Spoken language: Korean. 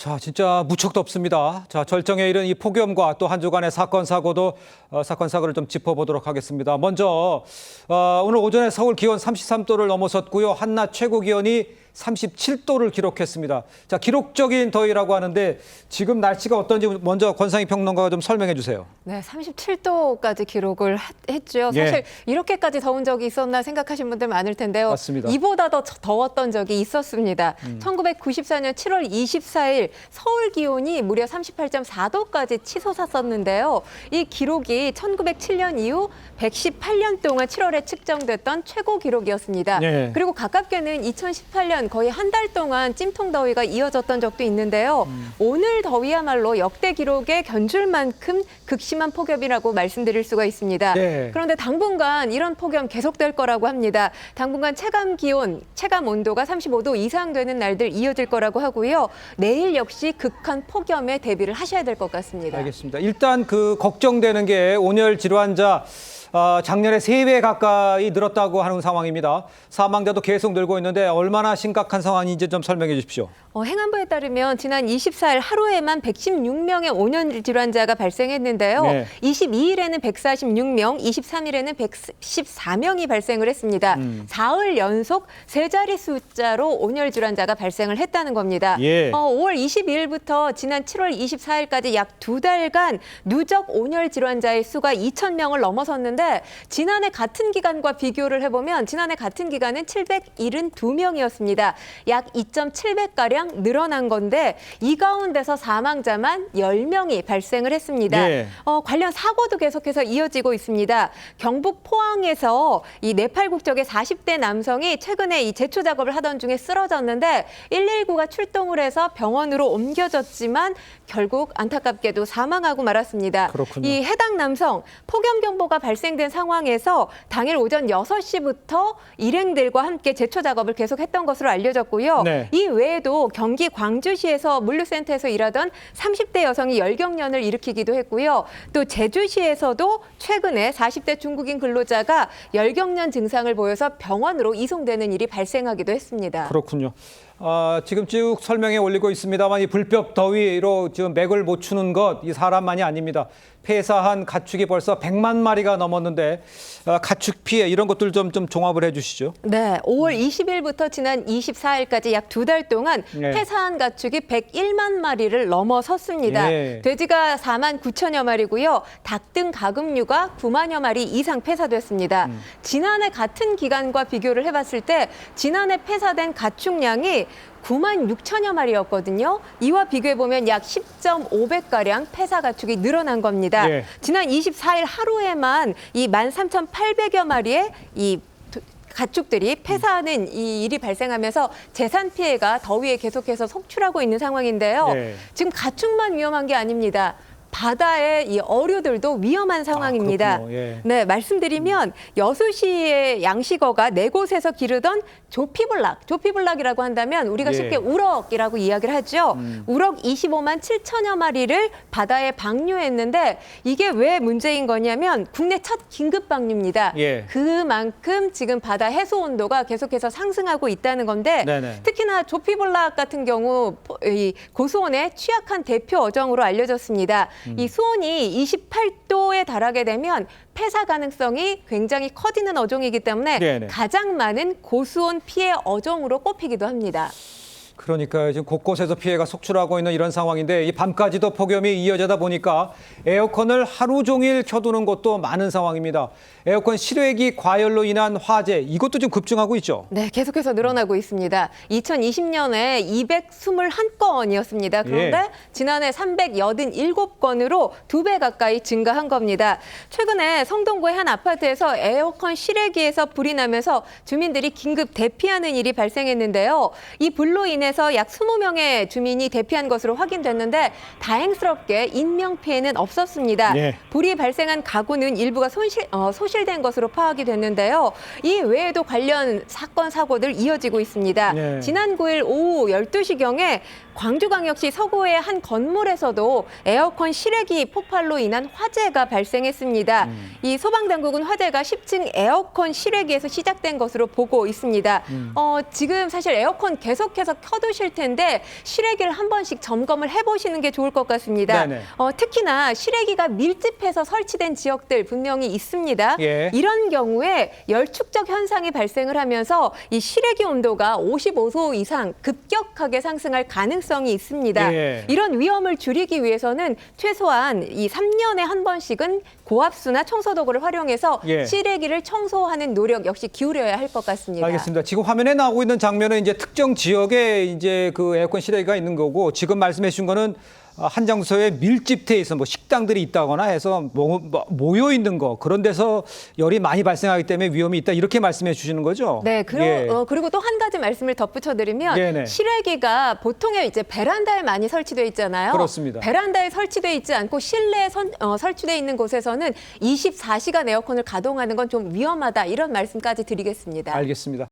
자, 진짜 무척 덥습니다. 자, 절정에 이른 이 폭염과 또 한 주간의 사건 사고를 좀 짚어보도록 하겠습니다. 먼저 오늘 오전에 서울 기온 33도를 넘어섰고요. 한낮 최고 기온이 37도를 기록했습니다. 자, 기록적인 더위라고 하는데 지금 날씨가 어떤지 먼저 권상희 평론가가 좀 설명해 주세요. 네, 37도까지 기록을 했죠. 사실 이렇게까지 더운 적이 있었나 생각하시는 분들 많을 텐데요. 맞습니다. 이보다 더 더웠던 적이 있었습니다. 1994년 7월 24일 서울 기온이 무려 38.4도까지 치솟았었는데요. 이 기록이 1907년 이후 118년 동안 7월에 측정됐던 최고 기록이었습니다. 네. 그리고 가깝게는 2018년 거의 한 달 동안 찜통 더위가 이어졌던 적도 있는데요. 오늘 더위야말로 역대 기록에 견줄 만큼 극심한 폭염이라고 말씀드릴 수가 있습니다. 네. 그런데 당분간 이런 폭염 계속될 거라고 합니다. 당분간 체감 기온, 체감 온도가 35도 이상 되는 날들 이어질 거라고 하고요. 내일 역시 극한 폭염에 대비를 하셔야 될 것 같습니다. 알겠습니다. 일단 걱정되는 게 온열 질환자 작년에 3배 가까이 늘었다고 하는 상황입니다. 사망자도 계속 늘고 있는데 얼마나 심각한 상황인지 좀 설명해 주십시오. 행안부에 따르면 지난 24일 하루에만 116명의 온열 질환자가 발생했는데요. 네. 22일에는 146명, 23일에는 114명이 발생을 했습니다. 사흘 연속 세 자리 숫자로 온열 질환자가 발생을 했다는 겁니다. 예. 5월 22일부터 지난 7월 24일까지 약 2달간 누적 온열 질환자의 수가 2,000명을 넘어섰는데 지난해 같은 기간과 비교를 해보면 지난해 같은 기간은 772명이었습니다. 약 2.7배가량 늘어난 건데 이 가운데서 사망자만 10명이 발생을 했습니다. 예. 관련 사고도 계속해서 이어지고 있습니다. 경북 포항에서 이 네팔 국적의 40대 남성이 최근에 이 제초 작업을 하던 중에 쓰러졌는데 119가 출동을 해서 병원으로 옮겨졌지만 결국 안타깝게도 사망하고 말았습니다. 그렇군요. 이 해당 남성 폭염 경보가 발생된 상황에서 당일 오전 6시부터 일행들과 함께 제초 작업을 계속했던 것으로 알려졌고요. 네. 이 외에도 경기 광주시에서 물류센터에서 일하던 30대 여성이 열경련을 일으키기도 했고요. 또 제주시에서도 최근에 40대 중국인 근로자가 열경련 증상을 보여서 병원으로 이송되는 일이 발생하기도 했습니다. 그렇군요. 지금 쭉 설명에 올리고 있습니다만 이 불볕 더위로 지금 맥을 못 추는 것 이 사람만이 아닙니다. 폐사한 가축이 벌써 100만 마리가 넘었는데 가축 피해 이런 것들 좀 종합을 해 주시죠. 네, 5월 20일부터 지난 24일까지 약 2달 동안 네. 폐사한 가축이 101만 마리를 넘어섰습니다. 네. 돼지가 4만 9천여 마리고요. 닭 등 가금류가 9만여 마리 이상 폐사됐습니다. 지난해 같은 기간과 비교를 해봤을 때 지난해 폐사된 가축량이 9만 6천여 마리였거든요. 이와 비교해보면 약 10.5배가량 폐사 가축이 늘어난 겁니다. 예. 지난 24일 하루에만 이 13,800여 마리의 이 가축들이 폐사하는 이 일이 발생하면서 재산 피해가 더위에 계속해서 속출하고 있는 상황인데요. 네. 지금 가축만 위험한 게 아닙니다. 바다의 이 어류들도 위험한 상황입니다. 그렇군요. 예. 네, 말씀드리면 여수시의 양식어가 4곳에서 기르던 조피블락이라고 한다면 우리가 예. 쉽게 우럭이라고 이야기를 하죠. 우럭 25만 7천여 마리를 바다에 방류했는데 이게 왜 문제인 거냐면 국내 첫 긴급 방류입니다. 예. 그만큼 지금 바다 해수 온도가 계속해서 상승하고 있다는 건데 네네. 특히나 조피블락 같은 경우 이 고수온에 취약한 대표 어종으로 알려졌습니다. 이 수온이 28도에 달하게 되면 폐사 가능성이 굉장히 커지는 어종이기 때문에 네네. 가장 많은 고수온 피해 어종으로 꼽히기도 합니다. 그러니까 지금 곳곳에서 피해가 속출하고 있는 이런 상황인데 이 밤까지도 폭염이 이어지다 보니까 에어컨을 하루 종일 켜두는 곳도 많은 상황입니다. 에어컨 실외기 과열로 인한 화재 이것도 좀 급증하고 있죠. 네, 계속해서 늘어나고 있습니다. 2020년에 221건이었습니다. 그런데 예. 지난해 387건으로 2배 가까이 증가한 겁니다. 최근에 성동구의 한 아파트에서 에어컨 실외기에서 불이 나면서 주민들이 긴급 대피하는 일이 발생했는데요. 이 불로 인해서 약 20명의 주민이 대피한 것으로 확인됐는데 다행스럽게 인명 피해는 없었습니다. 예. 불이 발생한 가구는 일부가 소실된 것으로 파악이 됐는데요. 이 외에도 관련 사건, 사고들 이어지고 있습니다. 네. 지난 9일 오후 12시경에 광주광역시 서구의 한 건물에서도 에어컨 실외기 폭발로 인한 화재가 발생했습니다. 이 소방당국은 화재가 10층 에어컨 실외기에서 시작된 것으로 보고 있습니다. 지금 사실 에어컨 계속해서 켜두 해두실 텐데 실외기를 한 번씩 점검을 해보시는 게 좋을 것 같습니다. 네네. 특히나 실외기가 밀집해서 설치된 지역들 분명히 있습니다. 예. 이런 경우에 열 축적 현상이 발생을 하면서 이 실외기 온도가 55도 이상 급격하게 상승할 가능성이 있습니다. 예. 이런 위험을 줄이기 위해서는 최소한 이 3년에 한 번씩은 고압수나 청소도구를 활용해서 예. 실외기를 청소하는 노력 역시 기울여야 할 것 같습니다. 알겠습니다. 지금 화면에 나오고 있는 장면은 이제 특정 지역에 이제 그 에어컨 실외기가 있는 거고, 지금 말씀해 주신 거는 한 장소에 밀집돼 있어 뭐 식당들이 있다거나 해서 모여 있는 거, 그런 데서 열이 많이 발생하기 때문에 위험이 있다, 이렇게 말씀해 주시는 거죠? 네, 예. 그리고 또 한 가지 말씀을 덧붙여드리면 네네. 실외기가 보통에 이제 베란다에 많이 설치되어 있잖아요. 그렇습니다. 베란다에 설치되어 있지 않고 실내에 설치되어 있는 곳에서는 24시간 에어컨을 가동하는 건 좀 위험하다, 이런 말씀까지 드리겠습니다. 알겠습니다.